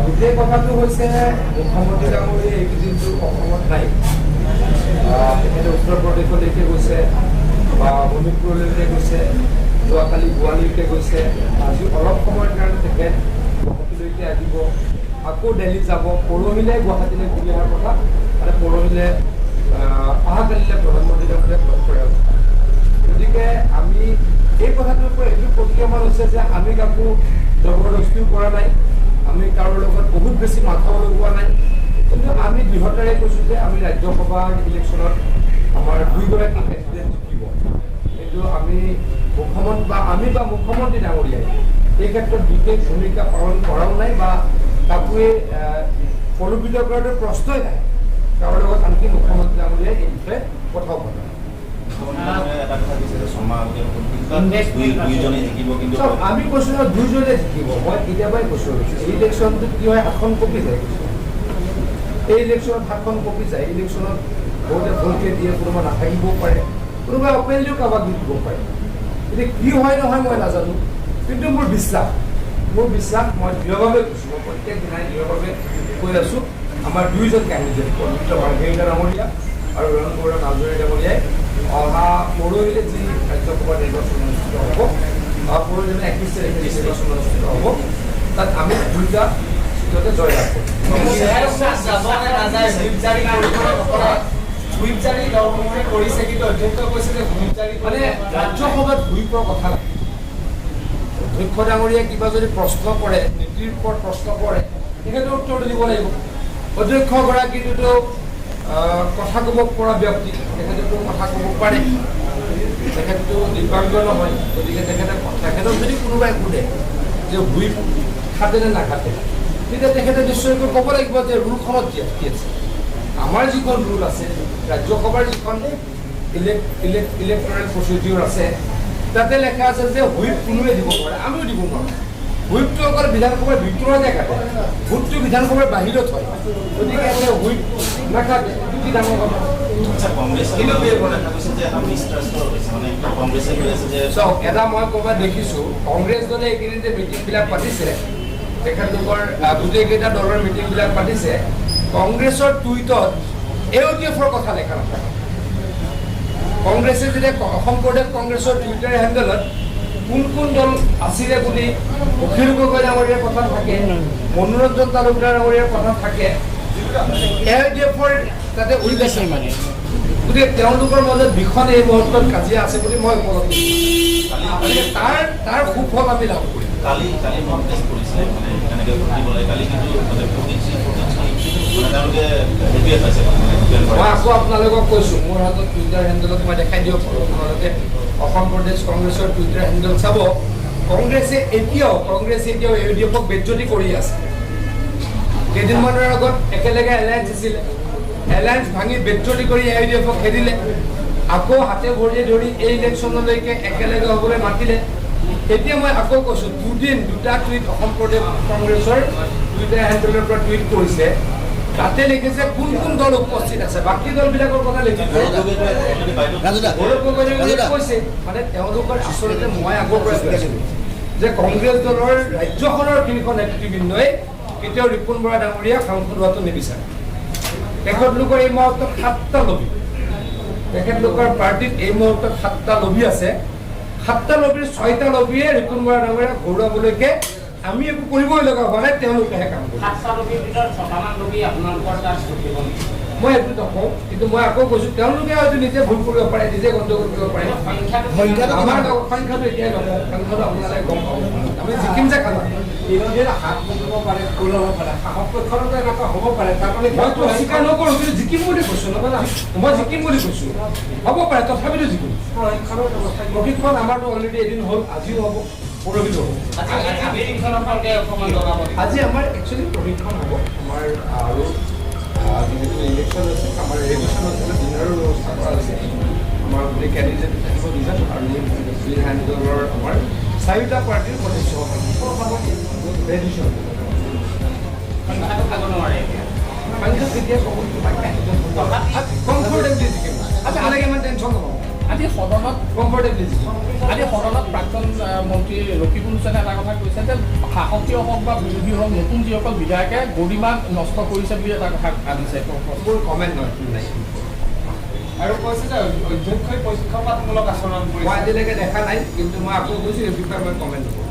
গোটেই কথাটো হৈছে মুখ্যমন্ত্ৰী ডাঙৰীয়া এইকেইদিনটো অসমত নাই। তেখেতে উত্তৰ প্ৰদেশলৈকে গৈছে বা মণিপুৰলৈকে গৈছে, যোৱাকালি গোৱালৈকে গৈছে। আজি অলপ সময়ৰ কাৰণে তেখেত গুৱাহাটীলৈকে আহিব, আকৌ দিল্লী যাব, পৰহিলে গুৱাহাটীলৈ ঘূৰি অহাৰ কথা, মানে পৰহিলে অহাকালিলৈ প্ৰধানমন্ত্ৰী ডাঙৰীয়াক লগ কৰাৰ কথা। গতিকে আমি এই কথাটোৰ পৰা এইটো প্ৰতীয়মান হৈছে যে আমি কাকো জবৰদস্তিও কৰা নাই, আমি কাৰো লগত বহুত বেছি মাথাও লগোৱা নাই, কিন্তু আমি দৃঢ়তাৰে কৈছোঁ যে আমি ৰাজ্যসভা ইলেকশ্যনত আমাৰ দুইগৰাকী কেণ্ডিডেট জিকিব। কিন্তু আমি মুখ্যমন্ত্ৰী ডাঙৰীয়াই এই ক্ষেত্ৰত বিশেষ ভূমিকা পালন কৰাও নাই বা কাকোৱে প্ৰলোভিত কৰাটো প্ৰশ্নই নাই। কাৰো লগত আনকি মুখ্যমন্ত্ৰী ডাঙৰীয়াই এই বিষয়ে কথাও পতা। আমি কৈছো ন দুইজনে জিকিব। মই কেতিয়াবাই কৈছো এই ইলেকশ্যনটোত কি হয়, হাতখন কঁপি যায়। এই ইলেকশ্যনত হাতখন কঁপি যায়। এই ইলেকশ্যনত বহুতে ভোটকে দিয়ে, কোনোবা নাথাকিবও পাৰে, কোনোবাই অপেনলিও কাৰোবাক দি দিব পাৰে। এতিয়া কি হয় নহয় মই নাজানো, কিন্তু মোৰ বিশ্বাস মই দৃঢ়ভাৱে কৈছোঁ, মই প্ৰত্যেক দিনাই দৃঢ়ভাৱে কৈ আছোঁ, আমাৰ দুইজন কেণ্ডিডেট পবিত্ৰ মাৰ্ঘেৰিটা ডাঙৰীয়া আৰু ৰণন বৰুৱা নাজৰী ডাঙৰীয়াই অহা পৰহিলে যি ৰাজ্যসভা নিৰ্বাচন অনুষ্ঠিত হ'ব, পৰহিলে 31 তাৰিখে নিৰ্বাচন অনুষ্ঠিত হ'ব, তাত আমি দুইটা চিটতে জয় লাভ কৰিম। মানে ৰাজ্যসভাত ঘূৰি পোৱাৰ কথা নাই। অধ্যক্ষ ডাঙৰীয়াই কিবা যদি প্ৰশ্ন কৰে, নীতিৰ ওপৰত প্ৰশ্ন কৰে, তেখেতৰ উত্তৰটো দিব লাগিব। অধ্যক্ষগৰাকীটোতো কথা ক'ব পৰা ব্যক্তি, তেখেতেতো কথা ক'ব পাৰে, তেখেতটো দিব্যাংগ নহয়। গতিকে তেখেতক যদি কোনোবাই সোধে যে হুইপ খাটে নে নাখাটে, তেতিয়া তেখেতে নিশ্চয়কৈ ক'ব লাগিব যে ৰুলখনত কি আছে। আমাৰ যিখন ৰুল আছে, ৰাজ্যসভাৰ যিখন ইলেক্টৰেল প্ৰচিডিউৰ আছে, তাতে লেখা আছে যে হুইপ কোনোৱে দিব পাৰে, আমিও দিব নোৱাৰোঁ। হুইপটো অকল বিধানসভাৰ ভিতৰতে কাটে, ভোটটো বিধানসভাৰ বাহিৰত হয়। গতিকে হুইপ নাকাটে, এইটো কি ডাঙৰ কথা। চাওক, এটা মই ক'ৰবাত দেখিছোঁ, কংগ্ৰেছ দলে এইকেইদিন যে মিটিংবিলাক পাতিছে, তেখেতলোকৰ গোটেইকেইটা দলৰ মিটিংবিলাক পাতিছে, কংগ্ৰেছৰ টুইটত AOTF-ৰ কথা লেখা নাথাকে। কংগ্ৰেছে যেতিয়া অসম প্ৰদেশ কংগ্ৰেছৰ টুইটাৰ হেণ্ডেলত কোন দল আছিলে বুলি অখিল গগৈ ডাঙৰীয়াৰ কথা থাকে, মনোৰঞ্জন তালুকদাৰ ডাঙৰীয়াৰ কথা থাকে, AOTF-ৰ তাতে উল্লেখ আছে। মানে গতিকে তেওঁলোকৰ মাজত ভীষণ এই মুহূৰ্তত কাজিয়া আছে বুলি মই উপলব্ধি কৰিছোঁ। তাৰ সুফল আমি লাভ কৰিম। মই আকৌ আপোনালোকক কৈছোঁ, মোৰ হাতত টুইটাৰ হেণ্ডেলত মই দেখাই দিব পাৰোঁ। আপোনালোকে অসম প্ৰদেশ কংগ্ৰেছৰ টুইটাৰ হেণ্ডেল চাব। কংগ্ৰেছে এতিয়াও AOTF-ক বেজ্জতি কৰি আছে। কেইদিনমানৰ আগত একেলগে এলায়েন্স আছিলে, এলায়েন্স ভাঙি বেজ্জতি কৰি AOTF-ক খেদিলে, আকৌ হাতে ভৰিয়ে ধৰি এই ইলেকশ্যনলৈকে একেলগে হ'বলৈ মাতিলে। এতিয়া মই আকৌ কৈছোঁ, দুটা টুইট অসম প্ৰদেশ কংগ্ৰেছৰ টুইটাৰ হেণ্ডেলৰ পৰা টুইট কৰিছে। তাতে লিখিছে কোন দল উপস্থিত আছে, বাকী দলবিলাকৰ কথা লিখিছে। কৈছে মানে তেওঁলোকৰ আচলতে মই আগৰ পৰাই কৈছিলোঁ যে কংগ্ৰেছ দলৰ ৰাজ্যখনৰ শীৰ্ষ নেতৃবৃন্দই কেতিয়াও ৰিপুণ বৰা ডাঙৰীয়াক সাংসদ হোৱাটো নিবিচাৰে। তেখেতলোকৰ এই মুহূৰ্তত 7টা লবি, তেখেতলোকৰ পাৰ্টিত এই মুহূৰ্তত 7টা লবি আছে। 7টা লবিৰ 6টা লবিয়ে ৰিপুণ বৰা ডাঙৰীয়াক ঘূৰাবলৈকে আমি একো কৰিবই লগা হোৱা নাই, তেওঁলোকেহে কাম কৰে। মই এইটো নকওঁ, কিন্তু মই আকৌ কৈছোঁ তেওঁলোকে হয়তো নিজে ভুল কৰিব পাৰে, নিজে গণ্ডগোল কৰিব পাৰে। আমাৰ সংখ্যাটো এতিয়াই নকওঁ, সংখ্যাটো আপোনালোকে গম পাব। আমি জিকিম যে খানা হাত কৰিব পাৰে, কৰিব পাৰে, সাহসপক্ষৰতো এনেকুৱা হ'ব পাৰে। তাৰমানে মইতো অস্বীকাৰ নকৰোঁ, কিন্তু জিকিম বুলি কৈছোঁ নহয়, মই জিকিম বুলি কৈছোঁ। হ'ব পাৰে, তথাপিতো জিকিম। প্ৰশিক্ষণ আমাৰতো অলৰেডি এদিন হ'ল, আজিও হ'ব, পৰহিলেও হ'ব। আজি আমাৰ একচুৱেলি প্ৰশিক্ষণ হ'ব আমাৰ, আৰু যিহেতু ইলেকশ্যন আছে, আমাৰ ৰেগুলেশ্যন আছিলে, ডিনাৰৰ ব্যৱস্থা কৰা হৈছে। আমাৰ গোটেই কেণ্ডিডেট থাকিব দুজন, আৰু দলৰ আমাৰ 4টা পাৰ্টিৰ সদস্য ৰেজিষ্ট্ৰেশ্যন তেতিয়া ক'ব কমফৰ্টেবলি জিকিম। আচ্ছা আলাগে ইমান টেনশ্যন নলওঁ। আজি সদনত কমফৰ্টেবলি জিকিম। আজি সদনত প্ৰাক্তন মন্ত্ৰী ৰকিবুল হুছেইনে এটা কথা কৈছে যে শাসকীয় হওক বা বিৰোধী হওক নতুন যিসকল বিধায়কে গৰিমা নষ্ট কৰিছে বুলি এটা কথা আনিছে। মোৰ কমেণ্ট নহয় নাই। আৰু কৈছে যে অধ্যক্ষই পক্ষপাতমূলক আচৰণ মই কৰিছে। আজিলৈকে দেখা নাই, কিন্তু মই আকৌ কৈছোঁ এই বিষয়ে মই কমেণ্ট নকৰোঁ।